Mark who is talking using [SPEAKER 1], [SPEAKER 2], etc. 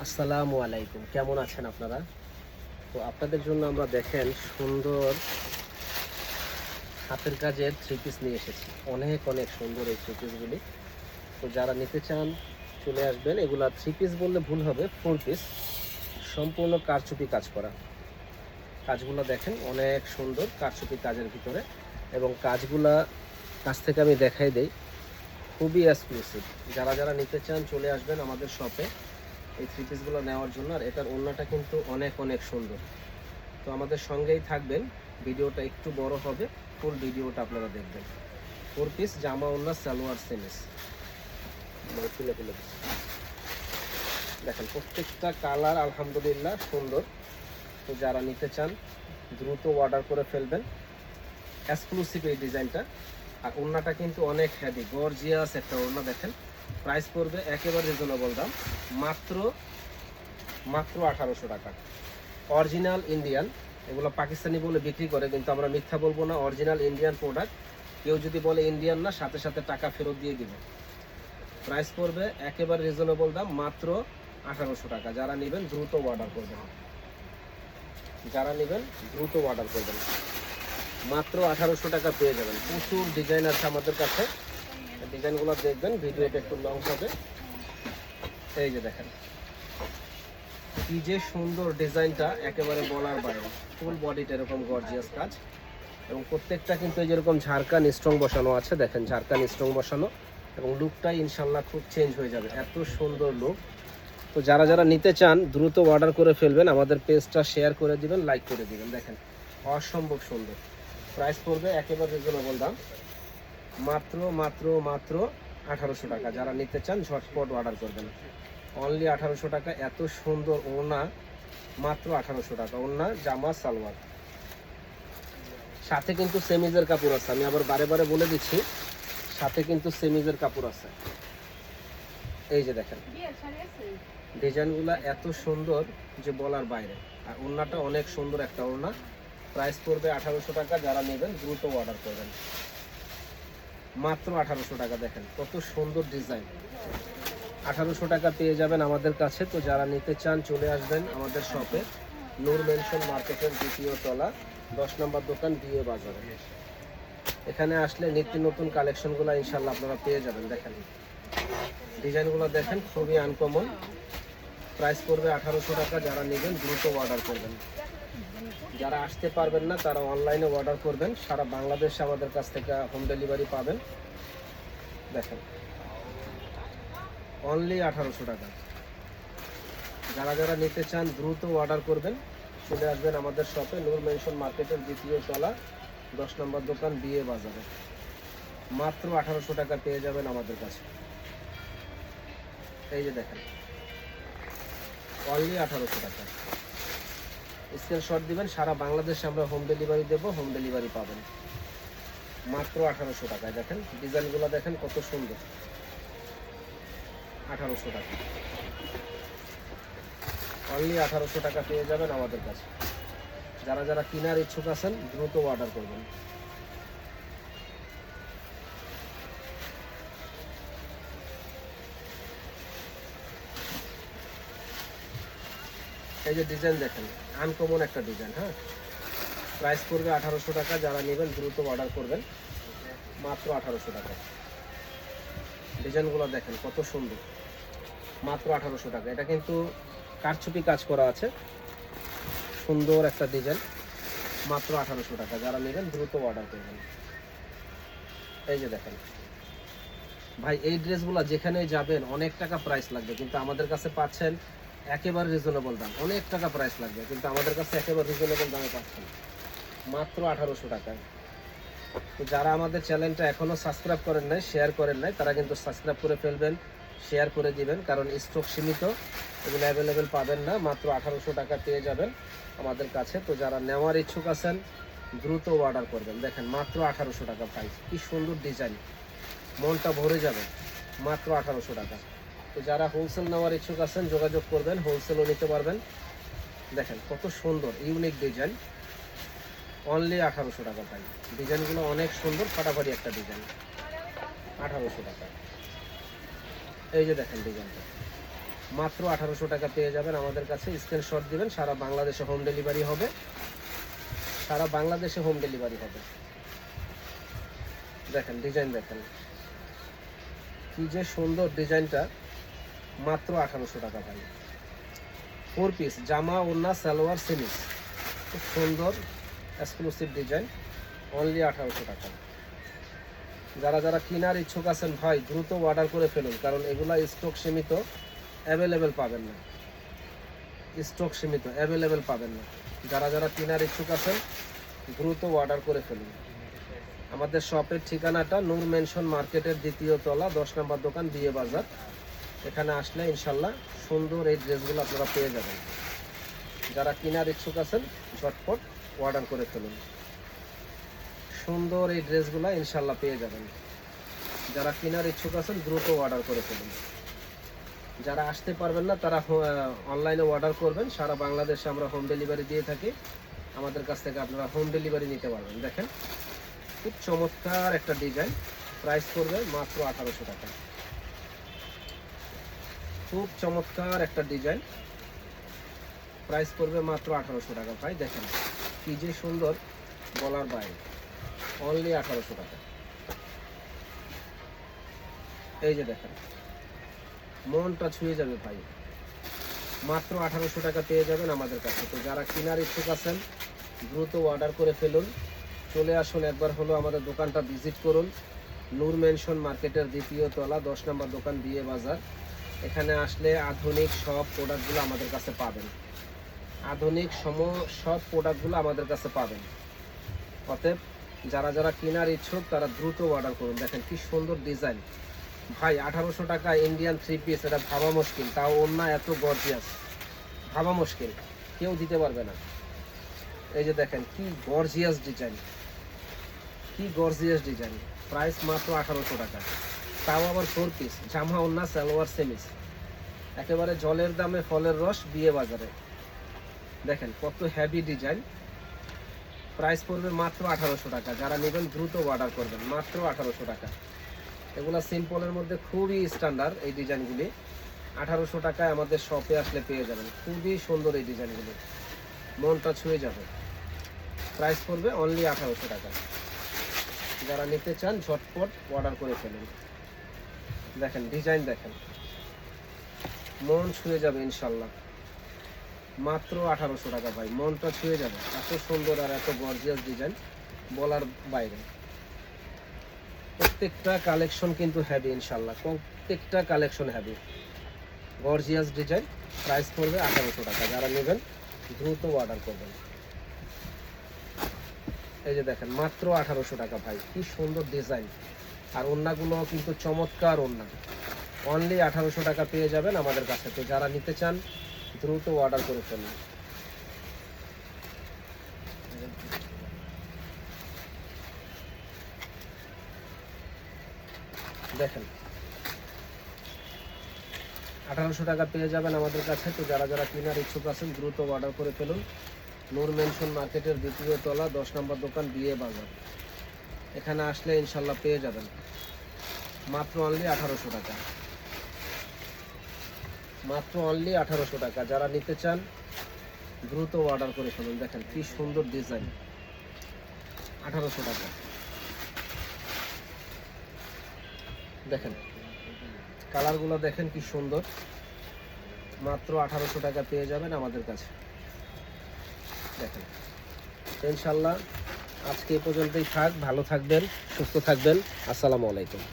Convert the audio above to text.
[SPEAKER 1] আসসালামু আলাইকুম, কেমন আছেন আপনারা? তো আপনাদের জন্য আমরা দেখেন সুন্দর হাতের কাজের থ্রি পিস নিয়ে এসেছি। অনেক অনেক সুন্দর এই থ্রি পিসগুলি। তো যারা নিতে চান চলে আসবেন। এগুলা থ্রি পিস বললে ভুল হবে, ফোর পিস, সম্পূর্ণ কারচুপি কাজ করা। কাজগুলো দেখেন অনেক সুন্দর কারচুপি কাজের ভিতরে, এবং কাজগুলা কাছ থেকে আমি দেখাই দেই, খুবই এক্সক্লুসিভ। যারা যারা নিতে চান চলে আসবেন আমাদের শপে এই থ্রি পিসগুলো নেওয়ার জন্য। আর এটার ওড়নাটা কিন্তু অনেক অনেক সুন্দর। তো আমাদের সঙ্গেই থাকবেন, ভিডিওটা একটু বড় হবে, ফুল ভিডিওটা আপনারা দেখবেন। ফোর পিস জামা ওড়না সালোয়ার সেমিস তুলে তুলে দেখেন, প্রত্যেকটা কালার আলহামদুলিল্লাহ সুন্দর। তো যারা নিতে চান দ্রুত অর্ডার করে ফেলবেন। এক্সক্লুসিভ এই ডিজাইনটা। আর ওড়নাটা কিন্তু অনেক হেভি গর্জিয়াস একটা ওড়না। দেখেন প্রাইস পড়বে একেবারে রিজনেবল দাম, মাত্র 1800 টাকা। অরিজিনাল ইন্ডিয়ান, এগুলো পাকিস্তানি বলে বিক্রি করে, কিন্তু আমরা মিথ্যা বলবো না, অরিজিনাল ইন্ডিয়ান প্রোডাক্ট। কেউ যদি বলে ইন্ডিয়ান না, সাথে সাথে টাকা ফেরত দিয়ে দিবে। প্রাইস পড়বে একেবারে রিজনেবল দাম, মাত্র 1800 টাকা। যারা নেবেন দ্রুত অর্ডার করবেন, মাত্র 1800 টাকা পেয়ে যাবেন। প্রচুর ডিজাইন আছে আমাদের কাছে, ডিজাইনগুলো দেখবেন, ভিডিওটা একটু লং হবে। এই যে দেখেন কি যে সুন্দর ডিজাইনটা, একেবারে বলার বাইরে। ফুল বডিটা এরকম গর্জিয়াস কাজ, এবং প্রত্যেকটা কিন্তু এই যেরকম ঝাড়কান স্ট্রং বসানো আছে। দেখেন ঝাড়কান স্ট্রং বসানো, এবং লুকটাই ইনশাল্লাহ খুব চেঞ্জ হয়ে যাবে, এত সুন্দর লুক। তো যারা যারা নিতে চান দ্রুত অর্ডার করে ফেলবেন, আমাদের পেজটা শেয়ার করে দিবেন, লাইক করে দিবেন। দেখেন অসম্ভব সুন্দর। প্রাইস পড়বে একেবারে রিজনেবল দাম, মাত্র মাত্র মাত্র 1800 টাকা। যারা নিতে চান ঝটপট অর্ডার করবেন। অনলি 1800 টাকা। এত সুন্দর ওড়না, মাত্র 1800 টাকা। ওড়না জামা সালোয়ার, সাথে কিন্তু সেমিজের কাপড় আছে। আমি আবার বারে বারে বলে দিচ্ছি, সাথে কিন্তু সেমিজের কাপড় আছে। এই যে দেখেন ডিজাইনগুলো এত সুন্দর যে বলার বাইরে। আর ওড়নাটা অনেক সুন্দর একটা ওড়না। প্রাইস পড়বে 1800 টাকা। যারা নেবেন দ্রুত অর্ডার করবেন, মাত্র 1800 টাকা। দেখেন কত সুন্দর ডিজাইন, 1800 টাকা পেয়ে যাবেন আমাদের কাছে। তো যারা নিতে চান চলে আসবেন আমাদের শপে, নূর মেনশন মার্কেটের দ্বিতীয় তলা, 10 নম্বর দোকান, বিয়ে বাজারে। এখানে আসলে নিত্য নতুন কালেকশনগুলো ইনশাল্লাহ আপনারা পেয়ে যাবেন। দেখেন ডিজাইনগুলো দেখেন, খুবই আনকমন। প্রাইস পড়বে 1800 টাকা। যারা নেবেন দ্রুত অর্ডার করবেন। যারা আসতে পারবেন না তারা অনলাইনে অর্ডার করবেন। সারা বাংলাদেশে আমাদের কাছ থেকে হোম ডেলিভারি পাবেন। দেখেন অনলি 1800 টাকা। যারা যারা নিতে চান দ্রুত অর্ডার করবেন, চলে আসবেন আমাদের শপে, নূর মেনশন মার্কেটের দ্বিতীয় তলা, 10 নম্বর দোকান, বিয়ে বাজারে। মাত্র 1800 টাকা পেয়ে যাবেন আমাদের কাছে। এই যে দেখেন অনলি 1800 টাকা। স্ক্রিনশট দিবেন, সারা বাংলাদেশে আমরা হোম ডেলিভারি দেবো, হোম ডেলিভারি পাবেন মাত্র 1800 টাকায়। দেখেন ডিজাইনগুলো দেখেন কত সুন্দর, 1800 টাকা। অনলি 1800 টাকা পেয়ে যাবেন আমাদের কাছে। যারা যারা কেনার ইচ্ছুক আছেন দ্রুত অর্ডার করবেন। এই যে ডিজাইন দেখেন, আনকমন একটা ডিজাইন। হ্যাঁ, প্রাইস পড়বে 1800 টাকা। যারা নেবেন দ্রুত অর্ডার করবেন, মাত্র 1800 টাকা। ডিজাইনগুলো দেখেন কত সুন্দর, মাত্র 1800 টাকা। এটা কিন্তু কারচুপি কাজ করা আছে, সুন্দর একটা ডিজাইন, মাত্র 1800 টাকা। যারা নেবেন দ্রুত অর্ডার করবেন। এই যে দেখেন ভাই, এই ড্রেসগুলো যেখানে যাবেন অনেক টাকা প্রাইস লাগবে, কিন্তু আমাদের কাছে পাচ্ছেন একেবারে রিজনেবল দাম। অনেক টাকা প্রাইস লাগবে, কিন্তু আমাদের কাছে একেবারে রিজনেবল দামে পাচ্ছেন, মাত্র 1800 টাকায়। তো যারা আমাদের চ্যানেলটা এখনও সাবস্ক্রাইব করেন নাই, শেয়ার করেন নাই, তারা কিন্তু সাবস্ক্রাইব করে ফেলবেন, শেয়ার করে দিবেন, কারণ স্টক সীমিত, এগুলো অ্যাভেলেবেল পাবেন না। মাত্র 1800 টাকা পেয়ে যাবেন আমাদের কাছে। তো যারা নেওয়ার ইচ্ছুক আছেন দ্রুত অর্ডার করবেন। দেখেন মাত্র 1800 টাকা প্রাইস, কি সুন্দর ডিজাইন, মনটা ভরে যাবে, মাত্র 1800 টাকা। তো যারা হোলসেল নেওয়ার ইচ্ছুক আছেন যোগাযোগ করবেন, হোলসেলও নিতে পারবেন। দেখেন কত সুন্দর ইউনিক ডিজাইন, অনলি 1800 টাকা প্রাইস। ডিজাইনগুলো অনেক সুন্দর, ফাটাফাটি একটা ডিজাইন, 1800 টাকা। এই যে দেখেন ডিজাইনটা মাত্র 1800 টাকা পেয়ে যাবেন আমাদের কাছে। স্ক্রিনশট দিবেন, সারা বাংলাদেশে হোম ডেলিভারি হবে, সারা বাংলাদেশে হোম ডেলিভারি হবে। দেখেন ডিজাইন, দেখেন কি যে সুন্দর ডিজাইনটা, মাত্র 1800 টাকা ভাই। 4 পিস জামা, ওড়না, সালোয়ার, সেমিস, খুব সুন্দর এক্সক্লুসিভ ডিজাইন, অনলি 1800 টাকা। যারা যারা কেনার ইচ্ছুক আছেন ভাই দ্রুত অর্ডার করে ফেলুন, কারণ এগুলা স্টক সীমিত, অ্যাভেলেবেল পাবেন না, স্টক সীমিত, অ্যাভেলেবেল পাবেন না। যারা যারা কেনার ইচ্ছুক আছেন দ্রুত অর্ডার করে ফেলুন। আমাদের শপের ঠিকানাটা নূর মেনশন মার্কেটের 2য় তলা, 10 নম্বর দোকান, বিয়ে বাজার। এখানে আসলে ইনশাল্লাহ সুন্দর এই ড্রেসগুলো আপনারা পেয়ে যাবেন। যারা কেনার ইচ্ছুক আছেন ঝটপট অর্ডার করে ফেলুন, সুন্দর এই ড্রেসগুলো ইনশাল্লাহ পেয়ে যাবেন। যারা কেনার ইচ্ছুক আছেন দ্রুত অর্ডার করে ফেলুন। যারা আসতে পারবেন না তারা অনলাইনে অর্ডার করবেন, সারা বাংলাদেশে আমরা হোম ডেলিভারি দিয়ে থাকি। আমাদের কাছ থেকে আপনারা হোম ডেলিভারি নিতে পারবেন। দেখেন খুব চমৎকার একটা ডিজাইন, প্রাইস পড়বে মাত্র 1800 টাকা। খুব চমৎকার একটা ডিজাইন, প্রাইস পড়বে মাত্র 1800 টাকা ভাই। দেখেন কি যে সুন্দর, বলার বাইরে, অনলি 1800 টাকা। এই যে দেখেন মনটা ছুঁয়ে যাবে ভাই, মাত্র 1800 টাকা পেয়ে যাবেন আমাদের কাছে। তো যারা কেনার ইচ্ছুক আছেন দ্রুত অর্ডার করে ফেলুন, চলে আসুন একবার হলো আমাদের দোকানটা ভিজিট করুন। নূর মেনশন মার্কেটের 2য় তলা, 10 নম্বর দোকান, বিয়ে বাজার। এখানে আসলে আধুনিক সব প্রোডাক্টগুলো আমাদের কাছে পাবেন, আধুনিক সব প্রোডাক্টগুলো আমাদের কাছে পাবেন। অতএব যারা যারা কেনার ইচ্ছুক তারা দ্রুত অর্ডার করুন। দেখেন কি সুন্দর ডিজাইন ভাই, 1800 টাকা ইন্ডিয়ান 3 পিস, এটা ভাবা মুশকিল। তাও ওড়না এত গর্জিয়াস, ভাবা মুশকিল, কেউ দিতে পারবে না। এই যে দেখেন কি গর্জিয়াস ডিজাইন, কি গর্জিয়াস ডিজাইন, প্রাইস মাত্র 1800 টাকা। তাও আবার 4 পিস জামা, ওড়না, সালোয়ার, সেমিস, একেবারে জলের দামে ফলের রস, বিয়ে বাজারে। দেখেন কত হেভি ডিজাইন, প্রাইস পড়বে মাত্র 1800 টাকা। যারা নেবেন দ্রুত অর্ডার করবেন, মাত্র 1800 টাকা। এগুলা সিম্পলের মধ্যে খুবই স্ট্যান্ডার্ড এই ডিজাইনগুলি, 1800 টাকায় আমাদের শপে আসলে পেয়ে যাবেন। খুবই সুন্দর এই ডিজাইনগুলি, মনটা ছুঁয়ে যাবে। প্রাইস পড়বে অনলি 1800 টাকা। যারা নিতে চান ঝটপট অর্ডার করে ফেলুন। দেখেন ডিজাইন, দেখেন মন ছুঁয়ে যাবে ইনশাল্লাহ, মাত্র 1800 টাকা ভাই, মনটা ছুঁয়ে যাবে। এত সুন্দর আর এত গর্জিয়াস ডিজাইন, বলার বাইরে। প্রত্যেকটা কালেকশন কিন্তু হ্যাভি ইনশাল্লাহ, প্রত্যেকটা collection heavy, gorgeous design. Price পড়বে 1800 টাকা। যারা নেবেন দ্রুত অর্ডার করবেন। এই যে দেখেন মাত্র 1800 টাকা ভাই, কি সুন্দর ডিজাইন। আর ওড়নাগুলো কিন্তু চমৎকার ওড়না, অনলি 1800 টাকা পেয়ে যাবেন আমাদের কাছে। তো যারা নিতে চান দ্রুত অর্ডার করে ফেলুন। দেখেন 1800 টাকা পেয়ে যাবেন আমাদের কাছে। তো যারা যারা কেনার ইচ্ছুক আছেন দ্রুত অর্ডার করে ফেলুন। নূর মেনশন মার্কেটের 2য় তলা, 10 নম্বর দোকান, বিয়ে বাজার। এখানে আসলে ইনশাল্লাহ পেয়ে যাবেন, মাত্র অনলি 1800 টাকা, মাত্র অনলি 1800 টাকা। যারা নিতে চান দ্রুত অর্ডার করে ফেলুন। দেখেন কি সুন্দর ডিজাইন, 1800 টাকা। দেখেন কালারগুলো দেখেন কি সুন্দর, মাত্র 1800 টাকা পেয়ে যাবেন আমাদের কাছে। দেখেন ইনশাল্লাহ আজকে এই পর্যন্তই থাক, ভালো থাকবেন, সুস্থ থাকবেন। আসসালামু আলাইকুম।